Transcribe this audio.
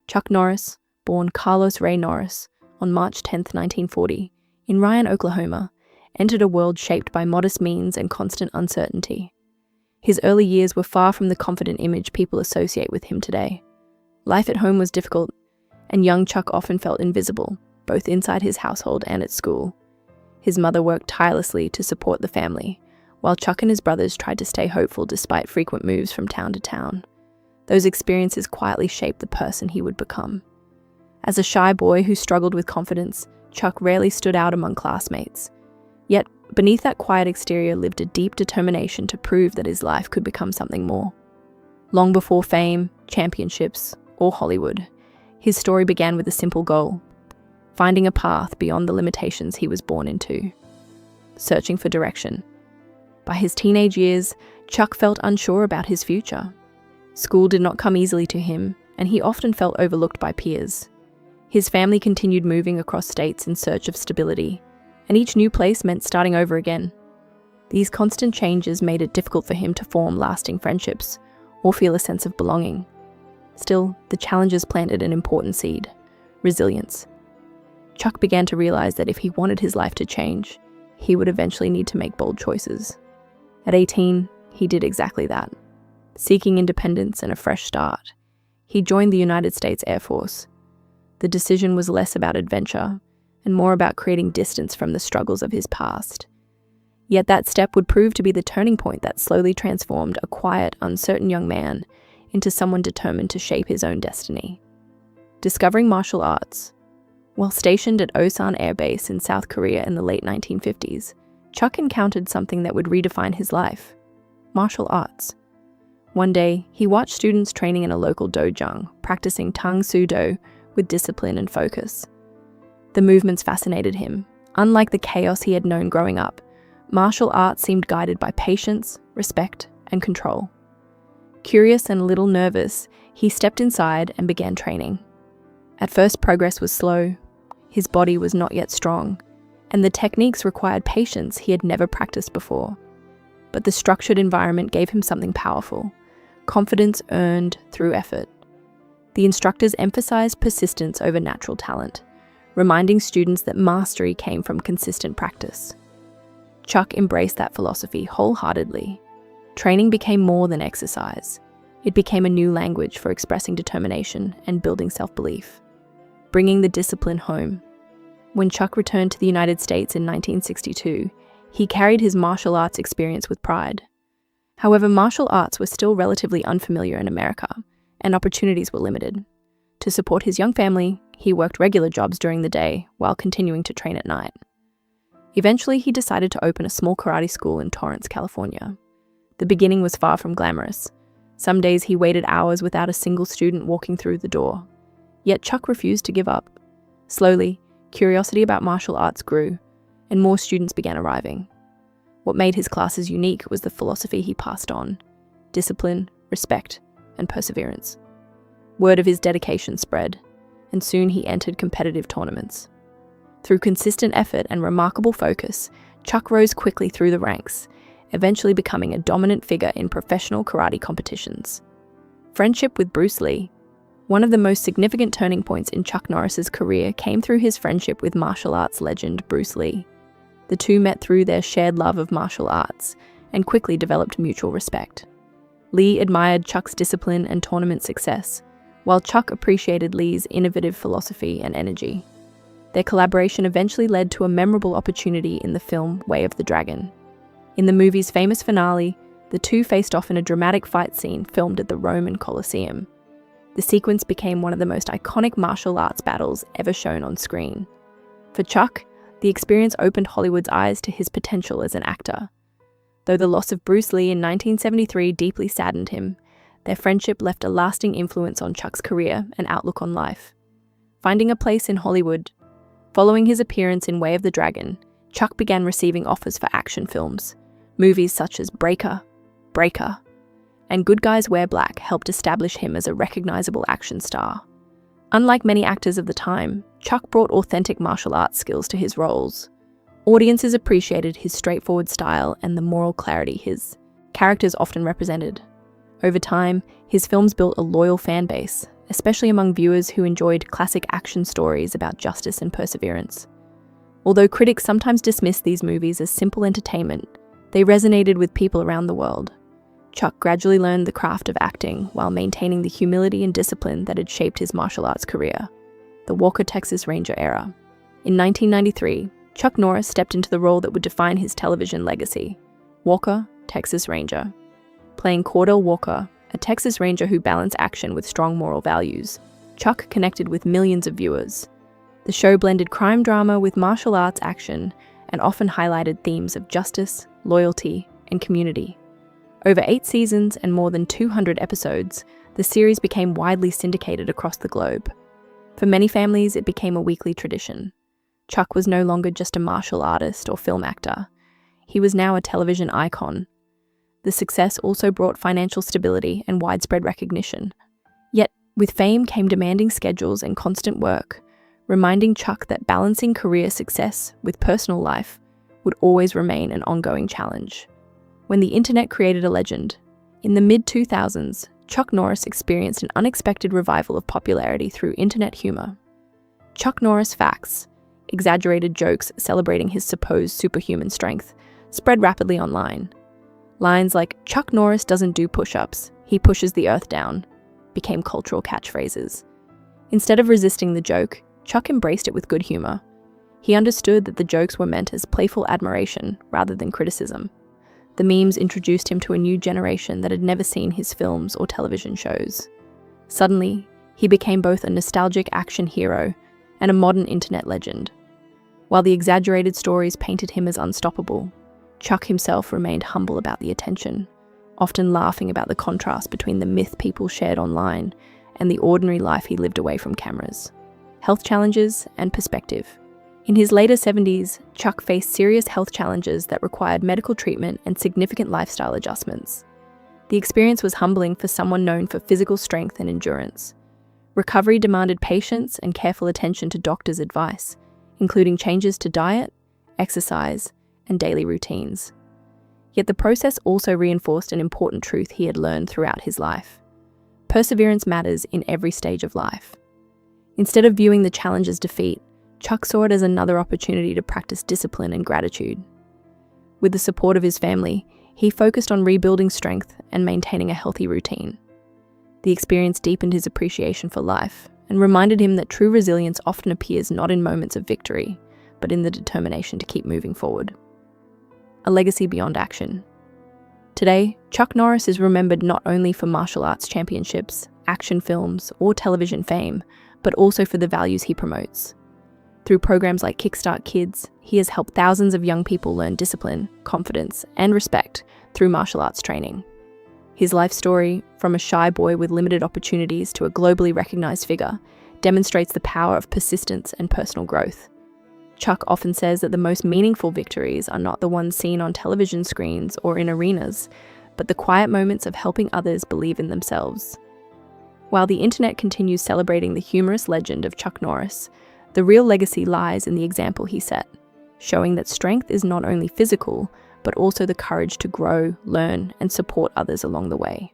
Chuck Norris, born Carlos Ray Norris on March 10, 1940, in Ryan, Oklahoma, entered a world shaped by modest means and constant uncertainty. His early years were far from the confident image people associate with him today. Life at home was difficult, and young Chuck often felt invisible, both inside his household and at school. His mother worked tirelessly to support the family, while Chuck and his brothers tried to stay hopeful despite frequent moves from town to town. Those experiences quietly shaped the person he would become. As a shy boy who struggled with confidence, Chuck rarely stood out among classmates. Yet, beneath that quiet exterior lived a deep determination to prove that his life could become something more. Long before fame, championships, or Hollywood, his story began with a simple goal: finding a path beyond the limitations he was born into. Searching for direction. By his teenage years, Chuck felt unsure about his future. School did not come easily to him, and he often felt overlooked by peers. His family continued moving across states in search of stability, and each new place meant starting over again. These constant changes made it difficult for him to form lasting friendships or feel a sense of belonging. Still, the challenges planted an important seed: resilience. Chuck began to realize that if he wanted his life to change, he would eventually need to make bold choices. At 18, he did exactly that. Seeking independence and a fresh start, he joined the United States Air Force. The decision was less about adventure and more about creating distance from the struggles of his past. Yet that step would prove to be the turning point that slowly transformed a quiet, uncertain young man into someone determined to shape his own destiny. Discovering martial arts. While stationed at Osan Air Base in South Korea in the late 1950s, Chuck encountered something that would redefine his life: martial arts. One day, he watched students training in a local dojang, practicing Tang Soo Do with discipline and focus. The movements fascinated him. Unlike the chaos he had known growing up, martial arts seemed guided by patience, respect, and control. Curious and a little nervous, he stepped inside and began training. At first, progress was slow. His body was not yet strong, and the techniques required patience he had never practiced before. But the structured environment gave him something powerful: confidence earned through effort. The instructors emphasized persistence over natural talent, reminding students that mastery came from consistent practice. Chuck embraced that philosophy wholeheartedly. Training became more than exercise. It became a new language for expressing determination and building self-belief. Bringing the discipline home. When Chuck returned to the United States in 1962, he carried his martial arts experience with pride. However, martial arts were still relatively unfamiliar in America, and opportunities were limited. To support his young family, he worked regular jobs during the day while continuing to train at night. Eventually, he decided to open a small karate school in Torrance, California. The beginning was far from glamorous. Some days he waited hours without a single student walking through the door. Yet Chuck refused to give up. Slowly, curiosity about martial arts grew, and more students began arriving. What made his classes unique was the philosophy he passed on: discipline, respect, and perseverance. Word of his dedication spread, and soon he entered competitive tournaments. Through consistent effort and remarkable focus, Chuck rose quickly through the ranks, eventually becoming a dominant figure in professional karate competitions. Friendship with Bruce Lee. One of the most significant turning points in Chuck Norris's career came through his friendship with martial arts legend Bruce Lee. The two met through their shared love of martial arts and quickly developed mutual respect. Lee admired Chuck's discipline and tournament success, while Chuck appreciated Lee's innovative philosophy and energy. Their collaboration eventually led to a memorable opportunity in the film Way of the Dragon. In the movie's famous finale, the two faced off in a dramatic fight scene filmed at the Roman Colosseum. The sequence became one of the most iconic martial arts battles ever shown on screen. For Chuck, the experience opened Hollywood's eyes to his potential as an actor. Though the loss of Bruce Lee in 1973 deeply saddened him, their friendship left a lasting influence on Chuck's career and outlook on life. Finding a place in Hollywood, following his appearance in Way of the Dragon, Chuck began receiving offers for action films. Movies such as Breaker, and Good Guys Wear Black helped establish him as a recognizable action star. Unlike many actors of the time, Chuck brought authentic martial arts skills to his roles. Audiences appreciated his straightforward style and the moral clarity his characters often represented. Over time, his films built a loyal fan base, especially among viewers who enjoyed classic action stories about justice and perseverance. Although critics sometimes dismiss these movies as simple entertainment, they resonated with people around the world. Chuck gradually learned the craft of acting while maintaining the humility and discipline that had shaped his martial arts career. The Walker, Texas Ranger era. In 1993, Chuck Norris stepped into the role that would define his television legacy, Walker, Texas Ranger. Playing Cordell Walker, a Texas Ranger who balanced action with strong moral values, Chuck connected with millions of viewers. The show blended crime drama with martial arts action and often highlighted themes of justice, loyalty, and community. Over 8 seasons and more than 200 episodes, the series became widely syndicated across the globe. For many families, it became a weekly tradition. Chuck was no longer just a martial artist or film actor. He was now a television icon. The success also brought financial stability and widespread recognition. Yet, with fame came demanding schedules and constant work, reminding Chuck that balancing career success with personal life would always remain an ongoing challenge. When the internet created a legend, in the mid-2000s, Chuck Norris experienced an unexpected revival of popularity through internet humor. Chuck Norris facts, exaggerated jokes celebrating his supposed superhuman strength, spread rapidly online. Lines like, "Chuck Norris doesn't do push-ups, he pushes the earth down," became cultural catchphrases. Instead of resisting the joke, Chuck embraced it with good humor. He understood that the jokes were meant as playful admiration rather than criticism. The memes introduced him to a new generation that had never seen his films or television shows. Suddenly, he became both a nostalgic action hero and a modern internet legend. While the exaggerated stories painted him as unstoppable, Chuck himself remained humble about the attention, often laughing about the contrast between the myth people shared online and the ordinary life he lived away from cameras. Health challenges and perspective. In his later 70s, Chuck faced serious health challenges that required medical treatment and significant lifestyle adjustments. The experience was humbling for someone known for physical strength and endurance. Recovery demanded patience and careful attention to doctors' advice, including changes to diet, exercise, and daily routines. Yet the process also reinforced an important truth he had learned throughout his life. Perseverance matters in every stage of life. Instead of viewing the challenge as defeat, Chuck saw it as another opportunity to practice discipline and gratitude. With the support of his family, he focused on rebuilding strength and maintaining a healthy routine. The experience deepened his appreciation for life and reminded him that true resilience often appears not in moments of victory, but in the determination to keep moving forward. A legacy beyond action. Today, Chuck Norris is remembered not only for martial arts championships, action films, or television fame, but also for the values he promotes. Through programs like Kickstart Kids, he has helped thousands of young people learn discipline, confidence, and respect through martial arts training. His life story, from a shy boy with limited opportunities to a globally recognized figure, demonstrates the power of persistence and personal growth. Chuck often says that the most meaningful victories are not the ones seen on television screens or in arenas, but the quiet moments of helping others believe in themselves. While the internet continues celebrating the humorous legend of Chuck Norris, the real legacy lies in the example he set, showing that strength is not only physical, but also the courage to grow, learn, and support others along the way.